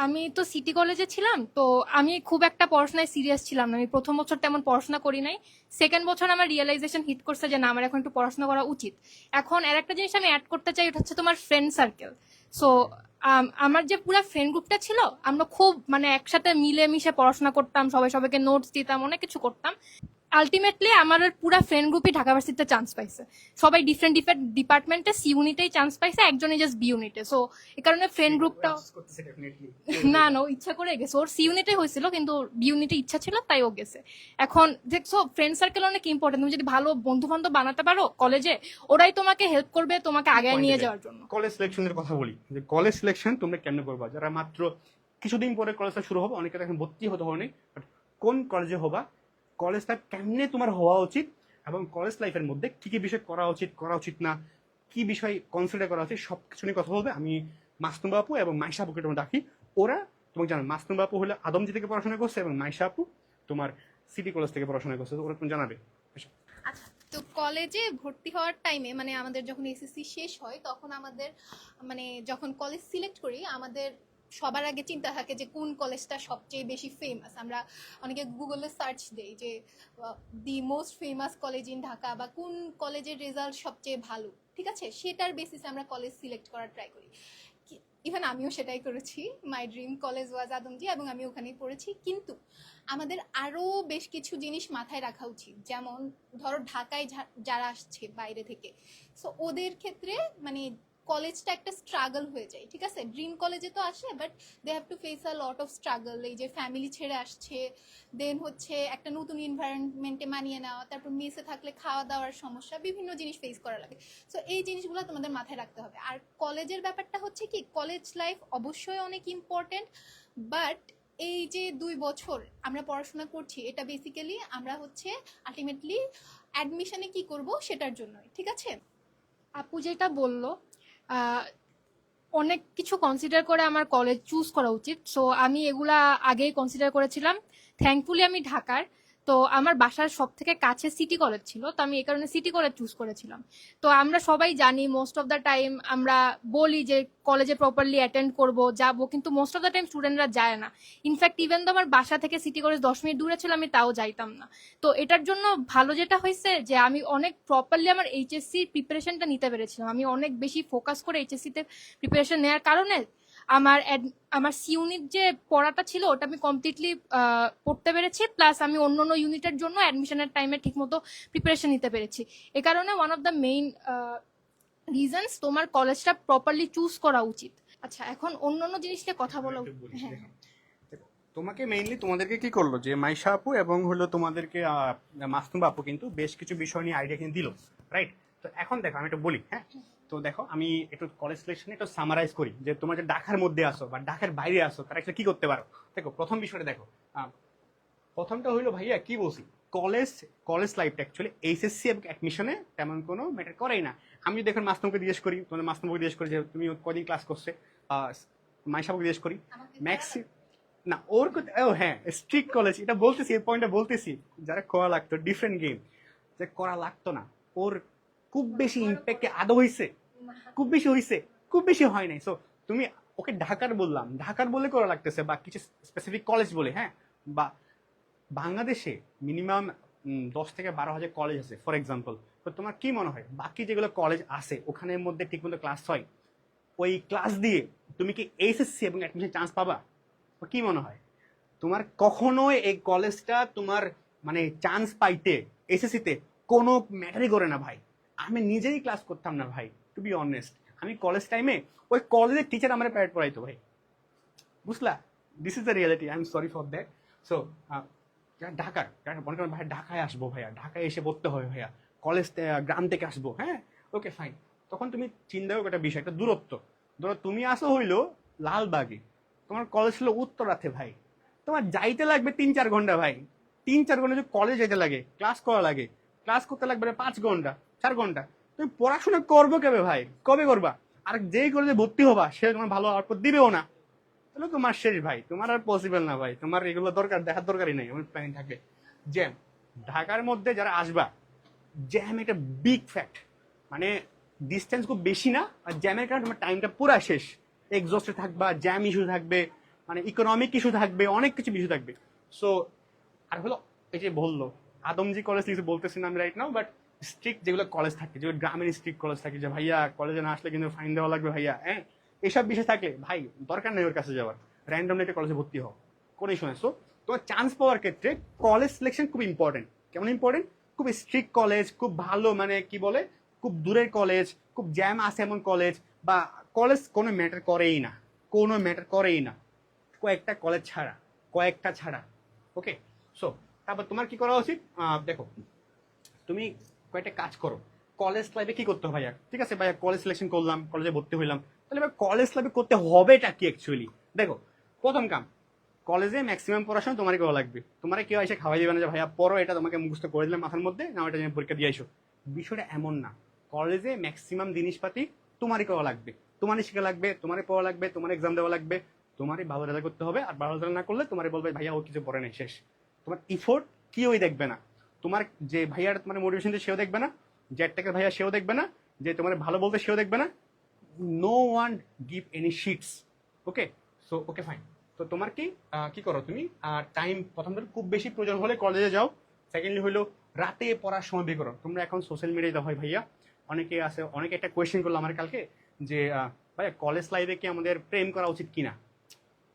আমি তো সিটি কলেজে ছিলাম, তো আমি খুব একটা পড়াশোনায় সিরিয়াস ছিলাম না। আমি প্রথম বছর তেমন পড়াশোনা করি নাই। সেকেন্ড বছর আমার রিয়েলাইজেশন হিট করছে যে না, আমার এখন একটু পড়াশোনা করা উচিত। এখন আর একটা জিনিস আমি অ্যাড করতে চাই, ওটা হচ্ছে তোমার ফ্রেন্ড সার্কেল। সো আমার যে পুরো ফ্রেন্ড গ্রুপটা ছিল, আমরা খুব মানে একসাথে মিলেমিশে পড়াশোনা করতাম, সবাই সবাইকে নোটস দিতাম, অনেক কিছু করতাম। আলটিমেটলি আমার পুরা ফ্রেন্ড গ্রুপই ঢাকা ভার্সিটিতে চান্স পাইছে। সবাই ডিফারেন্ট ডিফারেন্ট ডিপার্টমেন্টে সি ইউনিটেই চান্স পাইছে, একজনে জাস্ট বি ইউনিটে। সো এই কারণে ফ্রেন্ড গ্রুপটা না না, ও ইচ্ছা করে গেছে। ওর সি ইউনিটে হয়েছিল, কিন্তু বি ইউনিটে ইচ্ছা ছিল তাই ও গেছে। এখন দেখছো, ফ্রেন্ড সার্কেল অনেক ইম্পর্টেন্ট। তুমি যদি ভালো বন্ধু বান্ধব বানাতে পারো কলেজে, ওরাই তোমাকে হেল্প করবে তোমাকে আগে নিয়ে যাওয়ার জন্য। কলেজ সিলেকশনের কথা বলি, যে কলেজ সিলেকশন তোমরা কেমনে করবা? যারা মাত্র কিছুদিন পরে কলেজটা শুরু হবে, অনেকে এখন ভর্তি হতে হয়নি, বাট কোন কলেজে হবা, কলেজটা কেমনে তোমার হওয়া উচিত, এবং কলেজ লাইফের মধ্যে কি কি বিষয় করা উচিত না, কি বিষয় কনসিডার করা উচিত, সবকিছু নিয়ে কথা বলবে। আমি মাসনুম আপু এবং মাইশা আপুকে তোমার ডাকি। ওরা তোমাকে জানো, মাসনুম আপু হলে আদমজি থেকে পড়াশোনা করছে এবং মাইশা আপু তোমার সিটি কলেজ থেকে পড়াশোনা করছে, ওরা তুমি জানাবে। আচ্ছা, তো কলেজে ভর্তি হওয়ার টাইমে মানে আমাদের যখন এসএসসি শেষ হয় তখন আমাদের মানে যখন কলেজ সিলেক্ট করি আমাদের সবার আগে চিন্তা থাকে যে কোন কলেজটা সবচেয়ে বেশি ফেমাস। আমরা অনেকে গুগলে সার্চ দেই যে the most famous college in Dhaka বা কোন কলেজের রেজাল্ট সবচেয়ে ভালো, ঠিক আছে, সেটার বেসিসে আমরা কলেজ সিলেক্ট করার ট্রাই করি। ইভেন আমিও সেটাই করেছি। My dream college was Adamjee এবং আমি ওখানেই পড়েছি। কিন্তু আমাদের আরও বেশ কিছু জিনিস মাথায় রাখা উচিত, যেমন ধরো ঢাকায় যারা আসছে বাইরে থেকে, সো ওদের ক্ষেত্রে মানে কলেজটা একটা স্ট্রাগল হয়ে যায়, ঠিক আছে। ড্রিম কলেজে তো আসে, but they have to face a lot of struggle. এই যে ফ্যামিলি ছেড়ে আসছে, দেন হচ্ছে একটা নতুন এনভায়রনমেন্টে মানিয়ে নেওয়া, তারপর মেসে থাকলে খাওয়া দাওয়ার সমস্যা, বিভিন্ন জিনিস ফেস করা লাগে। সো এই জিনিসগুলো তোমাদের মাথায় রাখতে হবে। আর কলেজের ব্যাপারটা হচ্ছে কি, কলেজ লাইফ অবশ্যই অনেক ইম্পর্টেন্ট, বাট এই যে 2 বছর আমরা পড়াশোনা করছি, এটা বেসিক্যালি আমরা হচ্ছে আলটিমেটলি অ্যাডমিশনে কি করব সেটার জন্যই, ঠিক আছে। আপু যেটা বললো, আহ, অনেক কিছু কনসিডার করে আমার কলেজ চুজ করা উচিত। সো আমি এগুলা আগেই কনসিডার করেছিলাম। থ্যাঙ্কফুলি আমি ঢাকার, তো আমার বাসার সব থেকে কাছে সিটি কলেজ ছিল, তো আমি এই কারণে সিটি কলেজ চুজ করেছিলাম। তো আমরা সবাই জানি মোস্ট অফ দ্য টাইম আমরা বলি যে কলেজে প্রপারলি অ্যাটেন্ড করব, যাবো, কিন্তু মোস্ট অফ দ্য টাইম স্টুডেন্টরা যায় না। ইনফ্যাক্ট ইভেন তো আমার বাসা থেকে সিটি কলেজ 10 মিনিট দূরে ছিল, আমি তাও যাইতাম না। তো এটার জন্য ভালো যেটা হয়েছে যে আমি অনেক প্রপারলি আমার এইচএসসি প্রিপারেশনটা নিতে পেরেছিলাম। আমি অনেক বেশি ফোকাস করে এইচএসসিতে প্রিপারেশন নেওয়ার কারণে আমার আমার সি ইউনিট যে পড়াটা ছিল ওটা আমি কমপ্লিটলি পড়তে পেরেছি, প্লাস আমি অন্য অন্য ইউনিটের জন্য অ্যাডমিশনের টাইমে ঠিকমতো প্রিপারেশন নিতে পেরেছি। এ কারণে one of the main reasons তোমার কলেজটা প্রপারলি চুজ করা উচিত। আচ্ছা, এখন অন্য অন্য জিনিস নিয়ে কথা বলা। হ্যাঁ, তোমাকে মেইনলি তোমাদেরকে কি করলো যে মাইশা আপু এবং হলো তোমাদেরকে মাসনুম আপু কিন্তু বেশ কিছু বিষয় নিয়ে আইডিয়া কিন্তু দিল, রাইট? তো এখন দেখো আমি একটু বলি, হ্যাঁ। তো দেখো আমি একটু কলেজ সিলেকশনে একটু সামারাইজ করি, যে তোমরা যে ঢাকার মধ্যে আসো বা ঢাকার বাইরে আসো তারা কি করতে পারো। দেখো প্রথম বিষয়টা দেখো, প্রথমটা হইলো ভাইয়া কি বলছি, কলেজ কলেজ লাইফটা অ্যাকচুয়ালি এইচএসসি এবং অ্যাডমিশনে তেমন কোনো ম্যাটার করেই না। আমি যদি এখন মাসনুমকে জিজ্ঞেস করি, তোমাদের মাসনুমকে জিজ্ঞেস করি যে তুমি কদিন ক্লাস করছে, মাইশাকে জিজ্ঞেস করি, ম্যাক্সি না ওর ও হ্যাঁ স্ট্রিক্ট কলেজ, এটা বলতেছি, এই পয়েন্টটা বলতেছি, যারা করা লাগতো ডিফারেন্ট গেম, যে করা লাগতো না, ওর খুব বেশি ইম্প্যাক্ট আদৌ হয়েছে, খুব বেশি হয়েছে, খুব বেশি হয় নাই। সো তুমি ওকে ঢাকার বললাম, ঢাকার বলে করা লাগতেছে, বা কিছু স্পেসিফিক কলেজ বলে, হ্যাঁ, বা বাংলাদেশে মিনিমাম 10 থেকে 12 হাজার কলেজ আছে ফর এক্সাম্পল। তো তোমার কি মনে হয় বাকি যেগুলো কলেজ আছে ওখানের মধ্যে ঠিকমতো ক্লাস হয়, ওই ক্লাস দিয়ে তুমি কি এইচএসসি এবং অ্যাডমিশন চান্স পাবা? কি মনে হয় তোমার কখনোই এই কলেজটা তোমার মানে চান্স পাইতে এসএসসিতে কোনো ম্যাটারই করে না ভাই। আমি নিজেই ক্লাস করতাম না ভাই, টু বি অনেস্ট। আমি কলেজ টাইমে ওই কলেজের টিচার আমার প্রাইভেট পড়াইতো ভাই, বুঝলা? This is the reality, I am sorry for that. So ঢাকার মনে করেন ভাই ঢাকায় আসবো, ভাইয়া ঢাকায় এসে পড়তে হবে, ভাইয়া কলেজ গ্রাম থেকে আসবো, হ্যাঁ ওকে ফাইন। তখন তুমি চিন্তা করো একটা বিষয়, একটা দূরত্ব। ধরো তুমি আসো হইলো লালবাগে, তোমার কলেজ হলো উত্তরাতে ভাই, তোমার যাইতে লাগবে 3-4 ঘন্টা ভাই। 3-4 ঘন্টা যদি কলেজ যেতে লাগে, ক্লাস করা লাগে, ক্লাস করতে লাগবে 5 ঘন্টা 4 ঘন্টা, তুমি পড়াশোনা করবো কেবে ভাই, কবে করবা? আর যেই কলেজে ভর্তি হবা সে তোমার ভালো আউটপুট দিবেও না, তাহলে তোমার শেষ ভাই, তোমার আর পসিবল না ভাই, তোমার এগুলো দরকার দেখার দরকারই নেই। আমার প্ল্যান থাকবে জ্যাম, ঢাকার মধ্যে যারা আসবা, জ্যাম একটা বিগ ফ্যাক্ট, মানে ডিস্টেন্স খুব বেশি না, আর জ্যামের কারণে তোমার টাইমটা পুরা শেষ, এক্সস্টে থাকবা, জ্যাম ইস্যু থাকবে, মানে ইকোনমিক ইস্যু থাকবে, অনেক কিছু ইস্যু থাকবে। সো আর হলো এই যে বললো আদমজি কলেজ কিছু বলতেছি না আমি রাইট নাও, বাট স্ট্রিক্ট যেগুলো কলেজ থাকে, যেগুলো গ্রামের স্ট্রিক্ট কলেজ থাকে, যে ভাইয়া কলেজে না আসলে কিন্তু ফাইন দেওয়া লাগবে ভাইয়া, হ্যাঁ এইসব বিষয় থাকলে ভাই দরকার নেই ওর কাছে যাওয়ার, র্যান্ডমলি একটা কলেজে ভর্তি হও, কোনো ইস্যু নেই। সো তোমার চান্স পাওয়ার ক্ষেত্রে কলেজ সিলেকশন খুব ইম্পর্টেন্ট। কেমন ইম্পর্টেন্ট? খুব স্ট্রিক্ট কলেজ, খুব ভালো মানে কি বলে খুব দূরের কলেজ, খুব জ্যাম আছে এমন কলেজ, বা কলেজ কোনো ম্যাটার করেই না, কোনো ম্যাটার করেই না, কয়েকটা কলেজ ছাড়া, কয়েকটা ছাড়া। ওকে, সো তারপর তোমার কি করা উচিত? দেখো তুমি কয়েকটা কাজ করো। কলেজ লাইফে কি করতে হবে ভাইয়া? ঠিক আছে ভাইয়া, কলেজ সিলেকশন করলাম, কলেজে ভর্তি হইলাম, তাহলে ভাই কলেজ লাইফে করতে হবেটা কি অ্যাকচুয়ালি? দেখো প্রথম কাম, কলেজে ম্যাক্সিমাম পড়াশোনা তোমারই করা লাগবে। তোমার কেউ এসে খাওয়াই দেবে না যে ভাইয়া পড়ো, এটা তোমাকে মুখস্থ করে দিলাম মাথার মধ্যে, না এটা পরীক্ষা দিয়ে আইসো। বিষয়টা এমন না। কলেজে ম্যাক্সিমাম জিনিসপাতি তোমারই করা লাগবে, তোমারই শেখা লাগবে, তোমারই পড়া লাগবে, তোমার এক্সাম দেওয়া লাগবে, তোমারই ভালো রেজাল্ট করতে হবে। আর ভালো রেজাল্ট না করলে তোমারই বলবে ভাইয়া ও কিছু পড়ে নেই, শেষ। তোমার ইফোর্ট কেউই দেখবে না। তোমার যে ভাইয়ার তোমার মোটিভেশন দিয়ে সেও দেখবে না, যে একটা ভাইয়া সেও দেখবে না, যে তোমার ভালো বলতে সেও দেখবে না। No one give any shits. Okay, so okay fine. তো তোমার কি করো তুমি? টাইম প্রথম খুব বেশি প্রয়োজন হলে কলেজে যাও। সেকেন্ডলি হলো রাতে পড়ার সময় বের করো। তোমরা এখন সোশ্যাল মিডিয়ায় দাও হয় ভাইয়া, অনেকে আছে, অনেকে একটা কোয়েশ্চেন করলো আমার কালকে যে ভাইয়া কলেজ লাইফে কি আমাদের প্রেম করা উচিত কিনা?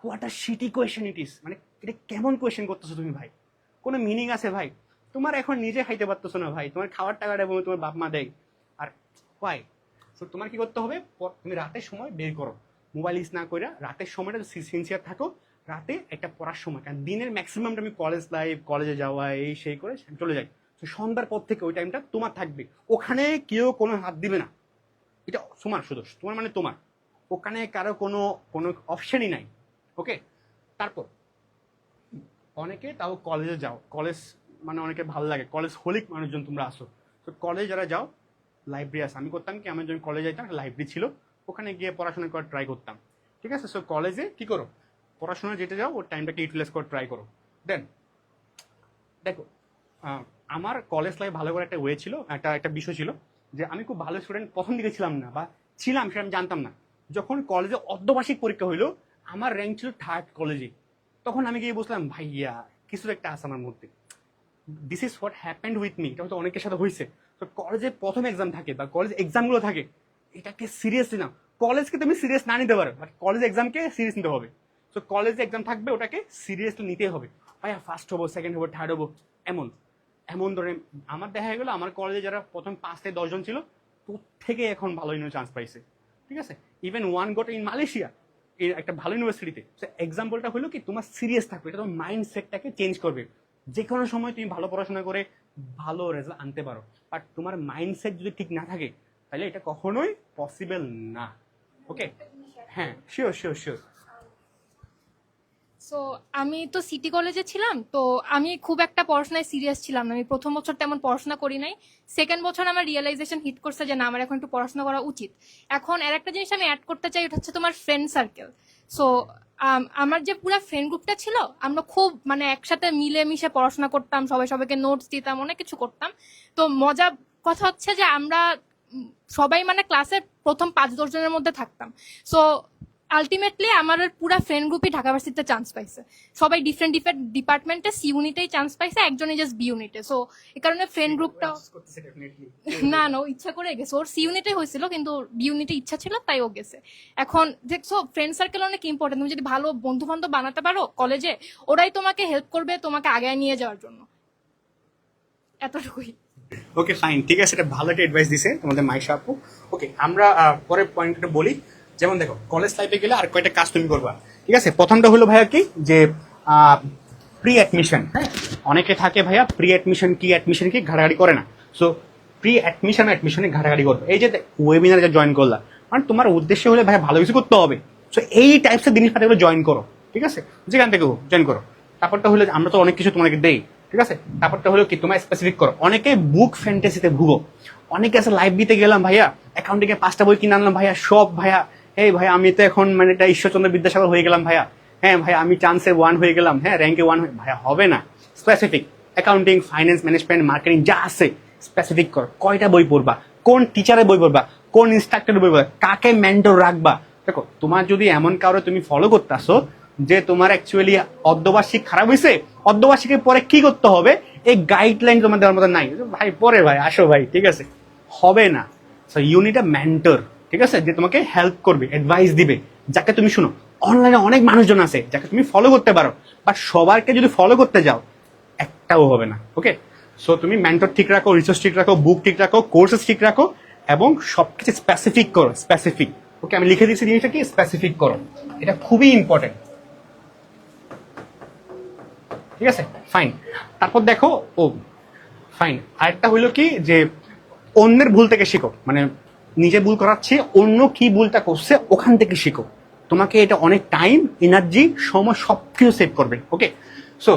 হোয়াট আর শিটি কোয়েশ্চেন ইট ইস, মানে এটা কেমন কোয়েশ্চেন করতেছো তুমি ভাই? কোনো মিনিং আছে ভাই? তোমার এখন নিজে খাইতে পারতেছো না ভাই, তোমার খাওয়ার টাকাটা এবং তোমার বাপ মা দেয়, আর হোয়াই? সো তোমার কি করতে হবে? তুমি রাতের সময় বের করো, মোবাইল ইউজ না করে রাতের সময়টা সিনসিয়ার থাকো। রাতে একটা পড়ার সময়, কারণ দিনের ম্যাক্সিমামটা আমি কলেজ লাইফ, কলেজে যাওয়া এই সেই করে চলে যাই। তো সন্ধ্যার পর থেকে ওই টাইমটা তোমার থাকবে, ওখানে কেউ কোনো হাত দিবে না। এটা তোমার, শুধু তোমার মানে তোমার, ওখানে কারো কোনো কোনো অপশনই নাই। ওকে, তারপর অনেকে তাও কলেজে যাও, কলেজ মানে অনেকে ভালো লাগে, কলেজ হোলিক মানুষজন তোমরা আসো। তো কলেজ যারা যাও, লাইব্রেরি আছে। আমি করতাম কি, আমি যখন কলেজে যেতাম লাইব্রেরি ছিল, ওখানে গিয়ে পড়াশোনা করার ট্রাই করতাম। ঠিক আছে, সো কলেজে কি করো, পড়াশোনা যেতে যাও, ওর টাইমটাকে ইউটিলাইজ করার ট্রাই করো। দেন দেখো আমার কলেজ লাইফ ভালো করে একটা ওয়ে ছিল, একটা বিষয় ছিল যে আমি খুব ভালো স্টুডেন্ট প্রথম দিকে ছিলাম না, বা ছিলাম সেটা আমি জানতাম না। যখন কলেজে অর্ধবার্ষিক পরীক্ষা হইলো, আমার র্যাঙ্ক ছিল 3rd কলেজে। তখন আমি গিয়ে বুঝলাম ভাইয়া কিছু একটা আছে আমার মধ্যে। This is what happened with me. এটা হয়তো অনেকের সাথে হয়েছে। তো কলেজে প্রথম এক্সাম থাকে বা কলেজ এক্সামগুলো থাকে, এটাকে সিরিয়াসলি নাও। কলেজকে তুমি সিরিয়াস না নিতে পারো, বাট কলেজ এক্সামকে সিরিয়াস নিতে হবে। তো কলেজে এক্সাম থাকবে, ওটাকে সিরিয়াসলি নিতে হবে। ভাইয়া ফার্স্ট হবো, সেকেন্ড হবো, থার্ড হবো, এমন এমন ধরে আমার দেখা গেলো আমার কলেজে যারা প্রথম 5 থেকে 10 জন ছিল, প্রত্যেকে এখন ভালো চান্স পাইছে। ঠিক আছে, even one got in Malaysia, এই একটা ভালো ইউনিভার্সিটিতে। এক্সাম্পলটা হলো কি, তোমার সিরিয়াস থাকবে, এটা তোমার মাইন্ডসেটটাকে চেঞ্জ করবে। যে কোনো সময় তুমি ভালো পড়াশোনা করে ভালো রেজাল্ট আনতে পারো, বাট তোমার মাইন্ডসেট যদি ঠিক না থাকে, তাহলে এটা কখনোই পসিবল না। ওকে, হ্যাঁ, শিওর শিওর শিওর। সো আমি তো সিটি কলেজে ছিলাম, তো আমি খুব একটা পড়াশোনায় সিরিয়াস ছিলাম না। আমি প্রথম বছর তেমন পড়াশোনা করি নাই। সেকেন্ড বছর আমার রিয়েলাইজেশন হিট করছে যে না, আমার এখন একটু পড়াশোনা করা উচিত। এখন আর একটা জিনিস আমি অ্যাড করতে চাই, ওটা হচ্ছে তোমার ফ্রেন্ড সার্কেল। সো আমার যে পুরো ফ্রেন্ড গ্রুপটা ছিল, আমরা খুব মানে একসাথে মিলেমিশে পড়াশোনা করতাম, সবাই সবাইকে নোটস দিতাম, অনেক কিছু করতাম। তো মজা কথা হচ্ছে যে আমরা সবাই মানে ক্লাসের প্রথম 5-10 জনের মধ্যে থাকতাম। সো আলটিমেটলি আমার পুরা ফ্রেন্ড গ্রুপই ঢাকা ভার্সিটিতে চান্স পাইছে। সবাই ডিফারেন্ট ডিফারেন্ট ডিপার্টমেন্টে, সি ইউনিটেই চান্স পাইছে, একজনে জাস্ট বি ইউনিটে। সো এই কারণে ফ্রেন্ড গ্রুপটা না না, ও ইচ্ছা করে গেছে, ওর সি ইউনিটে হয়েছিল কিন্তু বি ইউনিটে ইচ্ছা ছিল তাই ও গেছে। এখন দেখছো ফ্রেন্ড সার্কেল অনেক ইম্পর্টেন্ট। তুমি যদি ভালো বন্ধু বান্ধব বানাতে পারো কলেজে, ওরাই তোমাকে হেল্প করবে তোমাকে আগে নিয়ে যাওয়ার জন্য। এতটুকুই। ওকে ফাইন, ঠিক আছে, এটা ভালো একটা অ্যাডভাইস দিছে তোমাদের মাইশা আপু। ওকে, আমরা পরের পয়েন্টটা বলি। যেমন দেখো, কলেজ লাইফে গেলে আর কয়টা কাজ তুমি করবা। ঠিক আছে, প্রথমটা হলো ভাইয়া কি, যে প্রি অ্যাডমিশন। হ্যাঁ, অনেকে থাকে ভাইয়া প্রি অ্যাডমিশন কি, অ্যাডমিশন কি ঘাটাঘাটি করে না। সো প্রি অ্যাডমিশনে ঘাটাঘাটি করবে। এই যে ওয়েবিনারে যে জয়েন করলা, মানে তোমার উদ্দেশ্য হলে ভাইয়া ভালো কিছু করতে হবে। সো এই টাইপসের জিনিসপাতিগুলো জয়েন করো। ঠিক আছে, যেখান থেকে জয়েন করো। তারপরটা হলো আমরা তো অনেক কিছু তোমাকে দেই। ঠিক আছে, তারপরটা হলো কি, তোমার স্পেসিফিক করো। অনেকে বুক ফ্যান্টাসিতে ভুগো। অনেকে আছে লাইব্রেরিতে গেলাম ভাইয়া, অ্যাকাউন্টিং এ 5টা বই কিনে আনলাম ভাইয়া, সব ভাইয়া এই ভাই আমি তো এখন মানে এটা ঈশ্বরচন্দ্র বিদ্যাসাগর হয়ে গেলাম ভাইয়া। হ্যাঁ ভাই, আমি চান্সে 1 হয়ে গেলাম, হ্যাঁ র্যাঙ্কে 1 ভাইয়া, হবে না। Specific accounting, finance, management, marketing যা আছে স্পেসিফিক করো। কয়টা বই পড়বা, কোন টিচারের বই পড়বা, কোন ইনস্ট্রাক্টরের বই পড়বা, কাকে মেন্টর রাখবা। দেখো, তোমার যদি এমন কারো তুমি ফলো করতেছো, যে তোমার অ্যাকচুয়ালি অর্ধবার্ষিক খারাপ হয়েছে, অর্ধবার্ষিকের পরে কি করতে হবে এই গাইডলাইন তোমার দেওয়ার মতো নাই। ভাই পরে ভাই আসো ভাই, ঠিক আছে, হবে না। So you need a mentor, ঠিক আছে, যে তোমাকে হেল্প করবে, অ্যাডভাইস দিবে, যাকে তুমি শুনো। অনলাইনে অনেক মানুষজন আছে যাকে তুমি ফলো করতে পারো, বাট সবারকে যদি ফলো করতে যাও একটাও হবে না। ওকে, সো তুমি মেন্টর ঠিক রাখো, রিসোর্স ঠিক রাখো, বুক ঠিক রাখো, কোর্সেস ঠিক রাখো, এবং সবকিছু স্পেসিফিক করো, স্পেসিফিক। ওকে, আমি লিখে দিচ্ছি জিনিসটা কি, স্পেসিফিক করো, এটা খুবই ইম্পর্টেন্ট। ঠিক আছে, ফাইন। তারপর দেখো, ও ফাইন, আরেকটা হইলো কি যে অন্যের ভুল থেকে শিখো, মানে নিজে ভুল করার চেয়ে অন্য কি ভুলটা করছে ওখান থেকে শিখো। তোমাকে এটা অনেক টাইম, এনার্জি, সময় সবকিছু সেভ করবে। ওকে, সো